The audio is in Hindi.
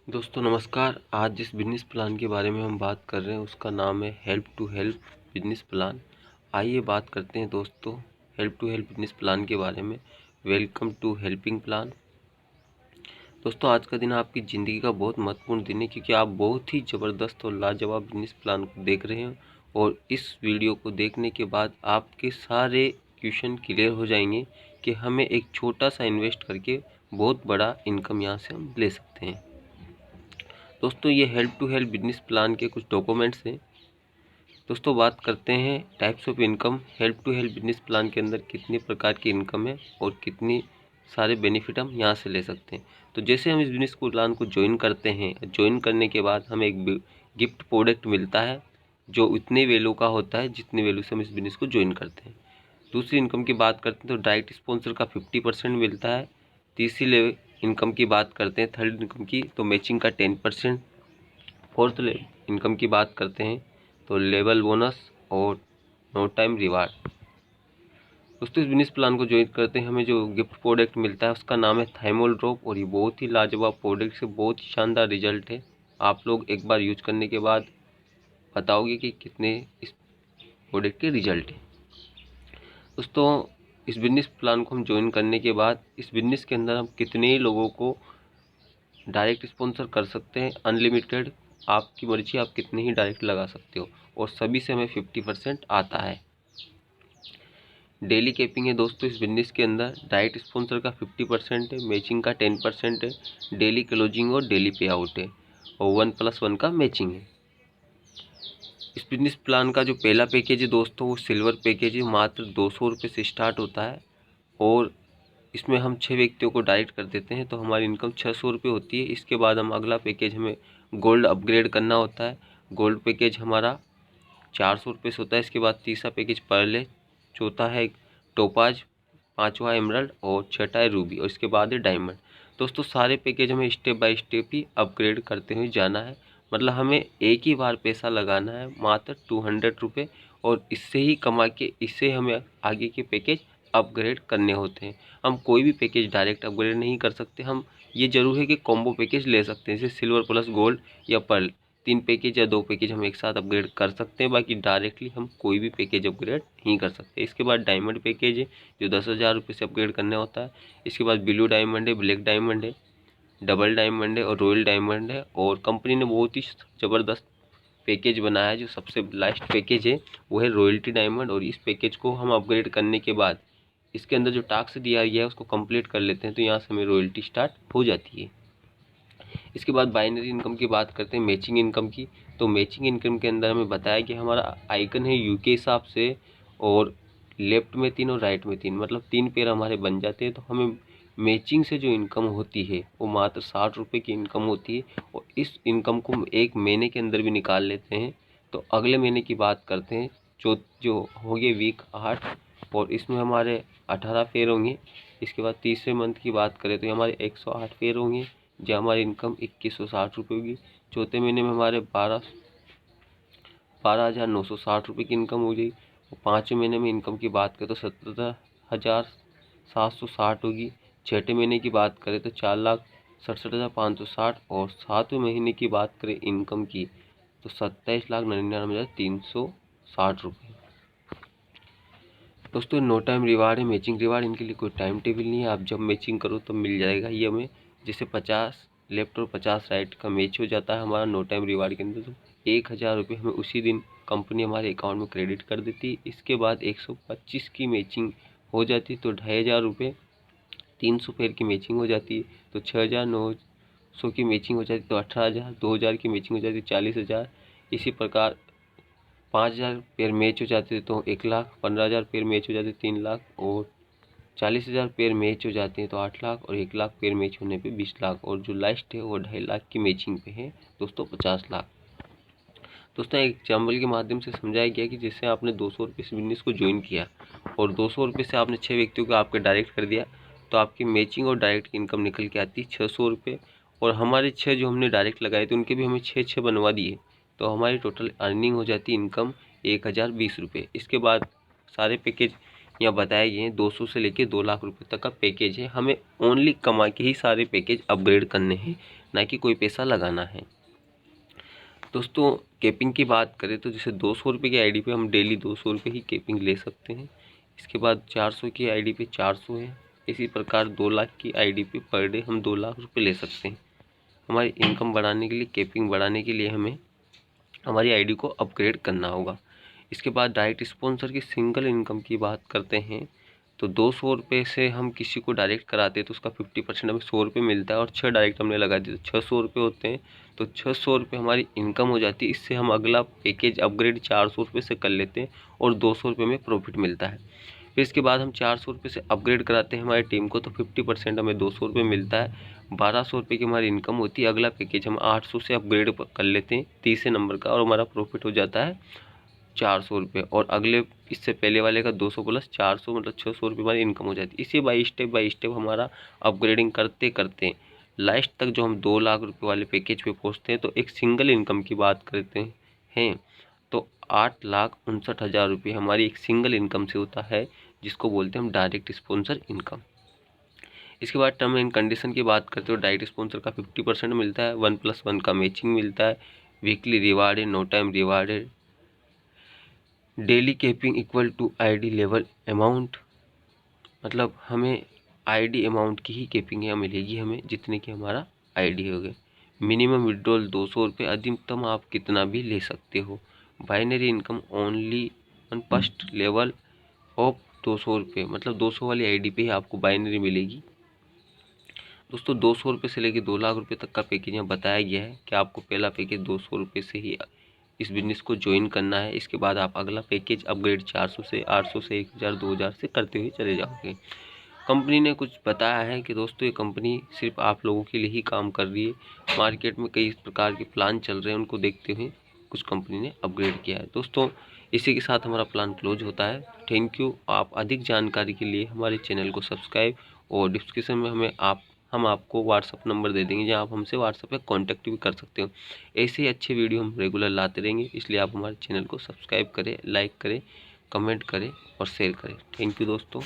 दोस्तों नमस्कार। आज जिस बिजनेस प्लान के बारे में हम बात कर रहे हैं उसका नाम है help to help business plan. आइए बात करते हैं दोस्तों help to help business plan के बारे में। Welcome to helping plan. दोस्तों आज का दिन आपकी ज़िंदगी का बहुत महत्वपूर्ण दिन है क्योंकि आप बहुत ही ज़बरदस्त और लाजवाब बिजनेस प्लान को देख रहे हैं और इस वीडियो को देखने के बाद आपके सारे क्वेश्चन क्लियर हो जाएंगे कि हमें एक छोटा सा इन्वेस्ट करके बहुत बड़ा इनकम यहाँ से हम ले सकते हैं। दोस्तों ये help to help business plan के कुछ डॉक्यूमेंट्स हैं। दोस्तों बात करते हैं types of income. Help to help business plan के अंदर कितने प्रकार की इनकम है और कितनी सारे बेनिफिट हम यहाँ से ले सकते हैं। तो जैसे हम इस बिजनेस प्लान को ज्वाइन करते हैं, ज्वाइन करने के बाद हमें एक गिफ्ट प्रोडक्ट मिलता है जो उतने वैल्यू का होता है जितने वैल्यू से हम इस बिजनेस को ज्वाइन करते हैं। दूसरी इनकम की बात करते हैं तो डायरेक्ट स्पॉन्सर का 50% मिलता है। तीसरी लेवल इनकम की बात करते हैं, थर्ड इनकम की, तो मैचिंग का 10%। फोर्थ इनकम की बात करते हैं तो लेवल बोनस और नो टाइम रिवार्ड। दोस्तों इस बिजनेस प्लान को ज्वाइन करते हैं हमें जो गिफ्ट प्रोडक्ट मिलता है उसका नाम है थाइमोल ड्रॉप और ये बहुत ही लाजवाब प्रोडक्ट से बहुत ही शानदार रिजल्ट है। आप लोग एक बार यूज करने के बाद बताओगे कि कितने इस प्रोडक्ट के रिजल्ट है। दोस्तों इस बिजनेस प्लान को हम ज्वाइन करने के बाद इस बिजनेस के अंदर हम कितने ही लोगों को डायरेक्ट स्पॉन्सर कर सकते हैं, अनलिमिटेड, आपकी मर्जी, आप कितने ही डायरेक्ट लगा सकते हो और सभी से हमें 50% आता है। डेली कैपिंग है दोस्तों इस बिजनेस के अंदर, डायरेक्ट स्पॉन्सर का 50% है, मैचिंग का 10% है, डेली क्लोजिंग और डेली पे आउट है और 1+1 का मैचिंग है। इस बिजनेस प्लान का जो पहला पैकेज है दोस्तों वो सिल्वर पैकेज है, मात्र 200 रुपये से स्टार्ट होता है और इसमें हम 6 व्यक्तियों को डायरेक्ट कर देते हैं तो हमारी इनकम 600 रुपये होती है। इसके बाद हम अगला पैकेज हमें गोल्ड अपग्रेड करना होता है। गोल्ड पैकेज हमारा 400 रुपये से होता है। इसके बाद तीसरा पैकेज पर्ल है, चौथा है टोपाज, पांचवा एमरल्ड और छठा है रूबी और इसके बाद है डायमंड। दोस्तों सारे पैकेज हमें step by step he upgrade करते हुए जाना है, मतलब हमें एक ही बार पैसा लगाना है मात्र 200 रुपये और इससे ही कमा के इससे हमें आगे के पैकेज अपग्रेड करने होते हैं। हम कोई भी पैकेज डायरेक्ट अपग्रेड नहीं कर सकते, हम ये जरूर है कि कॉम्बो पैकेज ले सकते हैं जैसे सिल्वर प्लस गोल्ड या पर्ल, 3 पैकेज या 2 पैकेज हम एक साथ अपग्रेड कर सकते हैं। बाकी डायरेक्टली हम कोई भी पैकेज अपग्रेड नहीं कर सकते। इसके बाद डायमंड पैकेज है जो 10,000 रुपये से अपग्रेड करना होता है। इसके बाद ब्लू डायमंड है, ब्लैक डायमंड है, डबल डायमंड है और रॉयल डायमंड है। और कंपनी ने बहुत ही ज़बरदस्त पैकेज बनाया है, जो सबसे लास्ट पैकेज है वो है रॉयल्टी डायमंड और इस पैकेज को हम अपग्रेड करने के बाद इसके अंदर जो टास्क दिया गया है उसको कंप्लीट कर लेते हैं तो यहाँ से हमें रॉयल्टी स्टार्ट हो जाती है। इसके बाद बाइनरी इनकम की बात करते हैं, मैचिंग इनकम की। तो मैचिंग इनकम के अंदर हमें बताया कि हमारा आइकन है यू के हिसाब से और लेफ्ट में 3 और राइट में 3, मतलब 3 पेयर हमारे बन जाते हैं। तो हमें मैचिंग से जो इनकम होती है वो मात्र 60 रुपये की इनकम होती है और इस इनकम को हम एक महीने के अंदर भी निकाल लेते हैं। तो अगले महीने की बात करते हैं जो हो गए वीक 8 और इसमें हमारे 18 पेयर होंगे। इसके बाद तीसरे मंथ की बात करें तो हमारे 108 पेयर होंगे जो हमारी इनकम 2160 रुपये होगी। चौथे महीने में हमारे 12,960 रुपये की इनकम हो गई और पाँचवें महीने में इनकम की बात करें तो 17,760 होगी। छठे महीने की बात करें तो 4,67,560 और सातवें महीने की बात करें इनकम की तो 27,99,360 रुपये। दोस्तों नो टाइम रिवार्ड है, मैचिंग रिवार्ड, इनके लिए कोई टाइम टेबल नहीं है, आप जब मैचिंग करो तो मिल जाएगा ये हमें। जैसे 50 लेफ्ट और 50 राइट का मैच हो जाता है हमारा नो टाइम रिवार्ड के अंदर तो 1,000 रुपये हमें उसी दिन कंपनी हमारे अकाउंट में क्रेडिट कर देती है। इसके बाद 125 की मैचिंग हो जाती है तो 2,500 रुपये, 300 पेयर की मैचिंग हो जाती है तो 6,900 की मैचिंग हो जाती है तो 18,000, 2,000 की मैचिंग हो जाती है 40,000। इसी प्रकार 5,000 पेयर मैच हो जाते थे तो 1,00,000, 15,000 पेयर मैच हो जाते 3,00,000 और 40,000 पेयर मैच हो जाते हैं तो 8,00,000 और 1,00,000 पेयर मैच होने पे 20,00,000 और जो लास्ट है वो 2,50,000 की मैचिंग पे है दोस्तों 50,00,000। दोस्तों एक एग्जाम्पल के माध्यम से समझाया गया कि जैसे आपने 200 रुपये से बिजनेस को ज्वाइन किया और 200 रुपये से आपने 6 व्यक्तियों को आपके डायरेक्ट कर दिया तो आपकी मैचिंग और डायरेक्ट की इनकम निकल के आती है 600 रुपये। और हमारे 6 जो हमने डायरेक्ट लगाए थे उनके भी हमें 6 बनवा दिए तो हमारी टोटल अर्निंग हो जाती है इनकम 1,020 रुपये। इसके बाद सारे पैकेज यहाँ बताया गया है 200 से लेके 2 लाख रुपए तक का पैकेज है। हमें ओनली कमा के ही सारे पैकेज अपग्रेड करने हैं, ना कि कोई पैसा लगाना है। दोस्तों कैपिंग की बात करें तो जैसे 200 रुपये की आईडी पे हम डेली 200 रुपये ही कैपिंग ले सकते हैं। इसके बाद 400 की आईडी पे 400 है। इसी प्रकार 2 लाख की आईडी पे पर डे हम 2 लाख रुपये ले सकते हैं। हमारी इनकम बढ़ाने के लिए, कैपिंग बढ़ाने के लिए हमें हमारी आईडी को अपग्रेड करना होगा। इसके बाद डायरेक्ट स्पॉन्सर की सिंगल इनकम की बात करते हैं तो 200 रुपये से हम किसी को डायरेक्ट कराते हैं तो उसका 50% हमें 100 रुपये मिलता है, और 6 डायरेक्ट हमने लगा दिए तो 600 रुपये होते हैं। तो 600 रुपये हमारी इनकम हो जाती है। इससे हम अगला पैकेज अपग्रेड 400 रुपये से कर लेते हैं और 200 रुपये में प्रॉफिट मिलता है। फिर इसके बाद हम 400 रुपये से अपग्रेड कराते हैं हमारी टीम को तो 50% हमें 200 रुपये मिलता है। 1200 रुपये की हमारी इनकम होती है। अगला पैकेज हम 800 से अपग्रेड कर लेते हैं 30 नंबर का, और हमारा प्रॉफिट हो जाता है 400 रुपये। और अगले इससे पहले वाले का 200 प्लस 400 मतलब 600 रुपये हमारी इनकम हो जाती है। इसी बाई स्टेप हमारा अपग्रेडिंग करते करते लास्ट तक जो हम 2 लाख रुपये वाले पैकेज पे पहुंचते हैं तो एक सिंगल इनकम की बात करते हैं तो 8,59,000 रुपये हमारी एक सिंगल इनकम से होता है, जिसको बोलते हैं हम डायरेक्ट स्पॉन्सर इनकम। इसके बाद टर्म एंड कंडीशन की बात करते हो, डायरेक्ट स्पॉन्सर का 50% मिलता है, 1+1 का मैचिंग मिलता है, वीकली रिवार्ड है, नो टाइम रिवार्ड है, daily capping equal to ID level amount, मतलब हमें आईडी अमाउंट की ही कैपिंग यहाँ मिलेगी हमें जितने की हमारा आईडी हो गए। मिनिमम विड्रॉल 200 रुपये, अधिकतम आप कितना भी ले सकते हो। Binary income only on first level of 200 रुपये, मतलब 200 वाली आईडी पे ही आपको बाइनरी मिलेगी। दोस्तों 200 रुपये से लेकर 2 लाख रुपये तक का पैकेज यहाँ बताया गया है कि आपको पहला पैकेज 200 रुपये से ही इस बिजनेस को ज्वाइन करना है। इसके बाद आप अगला पैकेज अपग्रेड 400 से 800 से 1000 2000 से करते हुए चले जाओगे। कंपनी ने कुछ बताया है कि दोस्तों ये कंपनी सिर्फ आप लोगों के लिए ही काम कर रही है। मार्केट में कई प्रकार के प्लान चल रहे हैं, उनको देखते हुए कुछ कंपनी ने अपग्रेड किया है। दोस्तों इसी के साथ हमारा प्लान क्लोज होता है। Thank you. आप अधिक जानकारी के लिए हमारे चैनल को सब्सक्राइब, और डिस्क्रिप्शन में हम आपको व्हाट्सअप नंबर दे देंगे जहां आप हमसे व्हाट्सअप पे कांटेक्ट भी कर सकते हो। ऐसे ही अच्छे वीडियो हम रेगुलर लाते रहेंगे, इसलिए आप हमारे चैनल को सब्सक्राइब करें, लाइक करें, कमेंट करें और शेयर करें। थैंक यू दोस्तों।